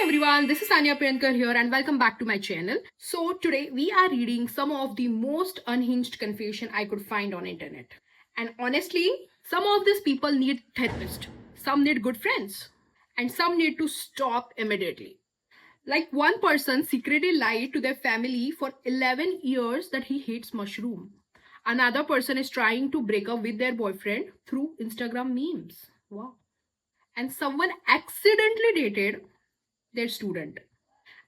everyone, this is Anya Priyankar here and welcome back to my channel. So today we are reading some of the most unhinged confession I could find on internet. And honestly, some of these people need therapist, some need good friends, and some need to stop immediately. Like one person secretly lied to their family for 11 years that he hates mushroom. Another person is trying to break up with their boyfriend through Instagram memes. Wow. And someone accidentally dated their student.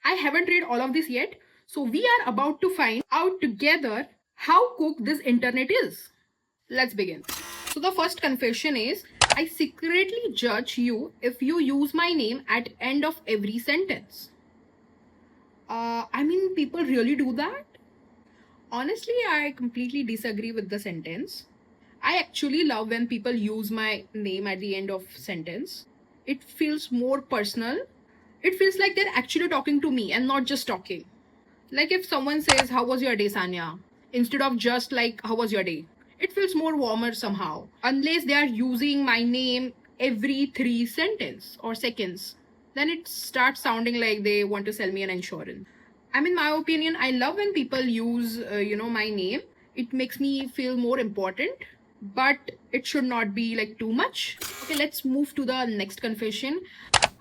I haven't read all of this yet, so we are about to find out together how cooked this internet is. Let's begin. So the first confession is I secretly judge you if you use my name at end of every sentence. People really do that? Honestly, I completely disagree with the sentence. I actually love when people use my name at the end of sentence. It feels more personal. It feels like they're actually talking to me and not just talking. Like if someone says, "How was your day, Sanya?" instead of just like, "How was your day?" It feels more warmer somehow. Unless they are using my name every 3 sentences or seconds, then it starts sounding like they want to sell me an insurance. In my opinion, I love when people use, my name. It makes me feel more important, but it should not be like too much. Okay, let's move to the next confession.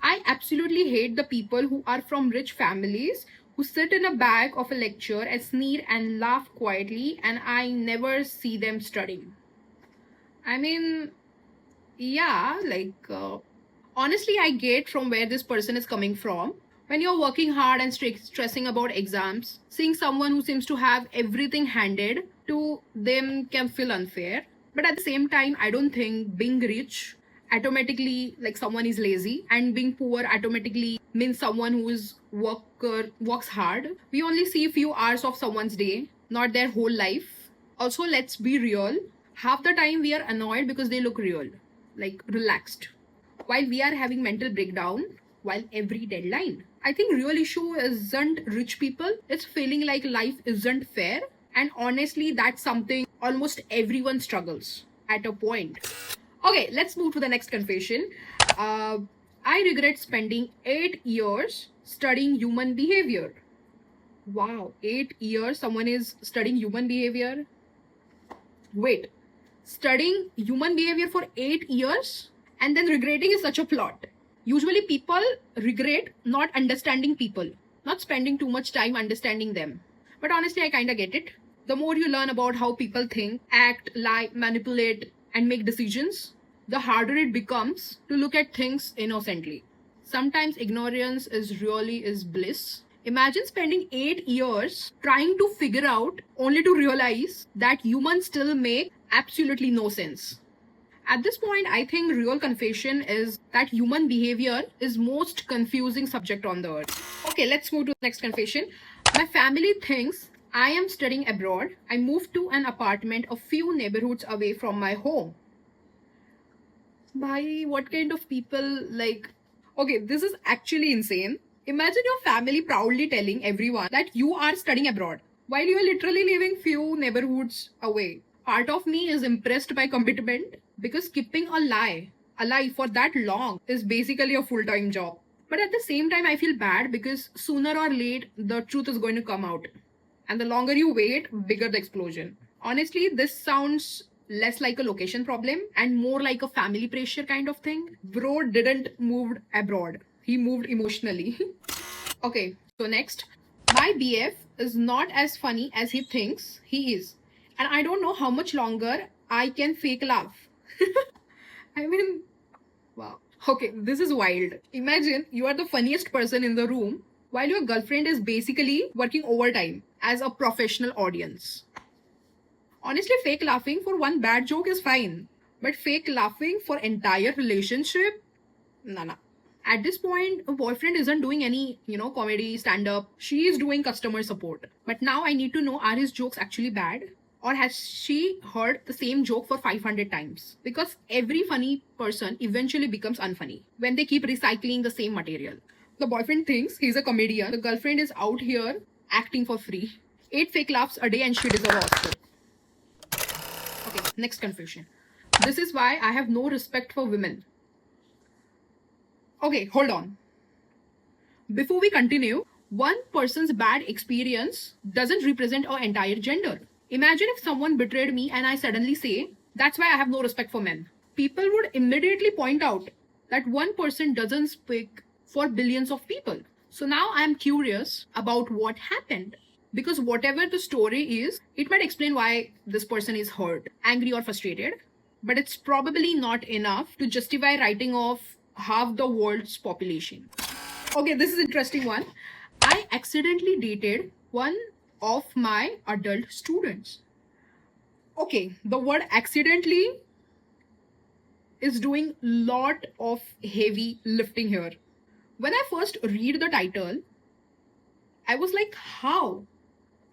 I absolutely hate the people who are from rich families who sit in a back of a lecture and sneer and laugh quietly, and I never see them studying. I mean, yeah, honestly, I get from where this person is coming from. When you're working hard and stressing about exams, seeing someone who seems to have everything handed to them can feel unfair. But at the same time, I don't think being rich automatically like someone is lazy, and being poor automatically means someone who is works hard. We only see a few hours of someone's day, not their whole life. Also, let's be real, half the time we are annoyed because they look real, like relaxed, while we are having mental breakdown while every deadline. I think real issue isn't rich people, it's feeling like life isn't fair. And honestly, that's something almost everyone struggles at a point. Okay, let's move to the next confession. uh, I regret spending 8 years studying human behavior. Wow, 8 years someone is studying human behavior. Wait, studying human behavior for 8 years and then regretting is such a plot. Usually people regret not understanding people, not spending too much time understanding them. But honestly, I kind of get it. The more you learn about how people think, act, lie, manipulate, and make decisions, the harder it becomes to look at things innocently. Sometimes ignorance is bliss. Imagine spending 8 years trying to figure out only to realize that humans still make absolutely no sense. At this point, I think real confession is that human behavior is most confusing subject on the earth. Okay, let's move to the next confession. My family thinks I am studying abroad. I moved to an apartment a few neighborhoods away from my home. Bhai, what kind of people like... Okay, this is actually insane. Imagine your family proudly telling everyone that you are studying abroad while you are literally living few neighborhoods away. Part of me is impressed by commitment because keeping a lie alive for that long is basically a full-time job. But at the same time, I feel bad because sooner or late the truth is going to come out. And the longer you wait, bigger the explosion. Honestly, this sounds less like a location problem and more like a family pressure kind of thing. Bro didn't move abroad. He moved emotionally. Okay, so next. My BF is not as funny as he thinks he is. And I don't know how much longer I can fake laugh. I mean, wow. Okay, this is wild. Imagine you are the funniest person in the room while your girlfriend is basically working overtime as a professional audience. Honestly, fake laughing for one bad joke is fine, but fake laughing for entire relationship? Nah. At this point, a boyfriend isn't doing any, comedy, stand-up. She is doing customer support. But now I need to know, are his jokes actually bad? Or has she heard the same joke for 500 times? Because every funny person eventually becomes unfunny when they keep recycling the same material. The boyfriend thinks he's a comedian. The girlfriend is out here acting for free. 8 fake laughs a day and she deserves an Oscar. Okay, next confession. This is why I have no respect for women. Okay, hold on. Before we continue, one person's bad experience doesn't represent our entire gender. Imagine if someone betrayed me and I suddenly say, that's why I have no respect for men. People would immediately point out that one person doesn't speak for billions of people. So now I am curious about what happened. Because whatever the story is, it might explain why this person is hurt, angry, or frustrated. But it's probably not enough to justify writing off half the world's population. Okay, this is interesting one. I accidentally dated one of my adult students. Okay, the word accidentally is doing lot of heavy lifting here. When I first read the title, I was like, how?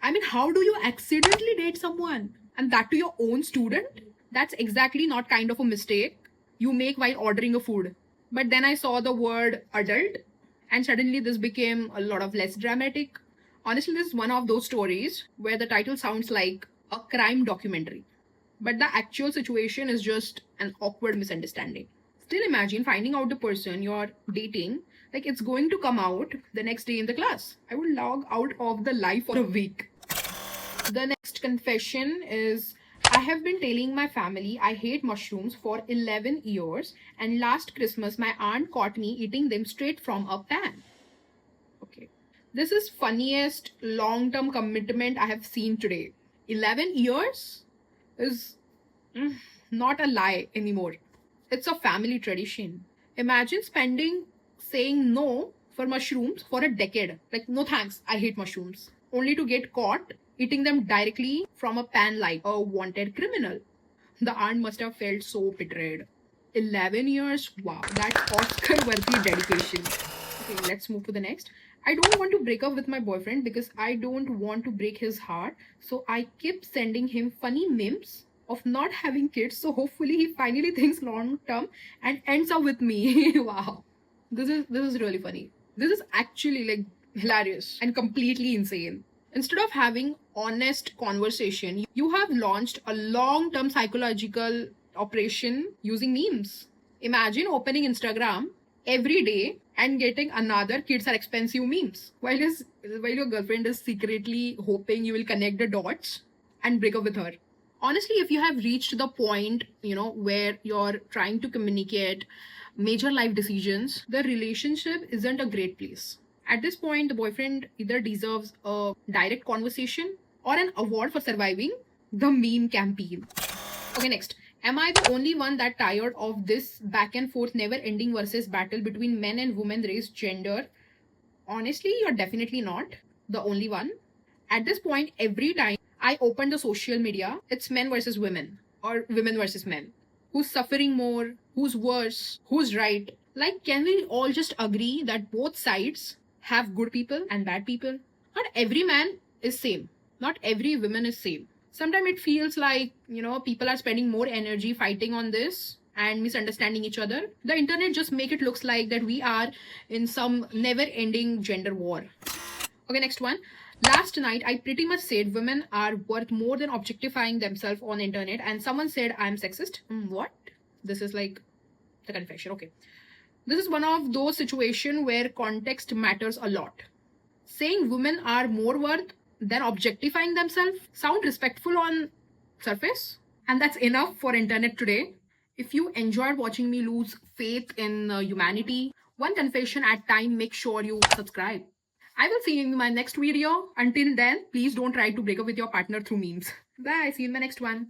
I mean, how do you accidentally date someone? And that to your own student? That's exactly not kind of a mistake you make while ordering a food. But then I saw the word adult, and suddenly this became a lot of less dramatic. Honestly, this is one of those stories where the title sounds like a crime documentary, but the actual situation is just an awkward misunderstanding. Still, imagine finding out the person you're dating, like it's going to come out the next day in the class. I would log out of the life for a week. The next confession is, I have been telling my family I hate mushrooms for 11 years, and last Christmas my aunt caught me eating them straight from a pan. Okay. This is funniest long-term commitment I have seen today. 11 years is not a lie anymore. It's a family tradition. Imagine spending saying no for mushrooms for a decade. Like, no thanks, I hate mushrooms. Only to get caught eating them directly from a pan like a wanted criminal. The aunt must have felt so betrayed. 11 years? Wow, that's Oscar worthy dedication. Okay, let's move to the next. I don't want to break up with my boyfriend because I don't want to break his heart. So I keep sending him funny memes of not having kids. So hopefully he finally thinks long term and ends up with me. Wow. This is really funny. This is actually like hilarious and completely insane. Instead of having honest conversation, you have launched a long-term psychological operation using memes. Imagine opening Instagram every day and getting another kids are expensive memes while your girlfriend is secretly hoping you will connect the dots and break up with her. Honestly, if you have reached the point, where you're trying to communicate major life decisions, the relationship isn't a great place. At this point, the boyfriend either deserves a direct conversation or an award for surviving the meme campaign. Okay, next. Am I the only one that tired of this back and forth never ending versus battle between men and women, race, gender? Honestly, you're definitely not the only one. At this point, every time I open the social media, it's men versus women or women versus men. Who's suffering more? Who's worse? Who's right? Like, can we all just agree that both sides have good people and bad people? Not every man is same. Not every woman is same. Sometimes it feels like, people are spending more energy fighting on this and misunderstanding each other. The internet just make it looks like that we are in some never ending gender war. Okay, next one. Last night, I pretty much said women are worth more than objectifying themselves on the internet, and someone said I'm sexist. What? This is like the confession. Okay. This is one of those situations where context matters a lot. Saying women are more worth than objectifying themselves sound respectful on surface, and that's enough for internet today. If you enjoyed watching me lose faith in humanity, one confession at a time, make sure you subscribe. I will see you in my next video. Until then, please don't try to break up with your partner through memes. Bye. See you in my next one.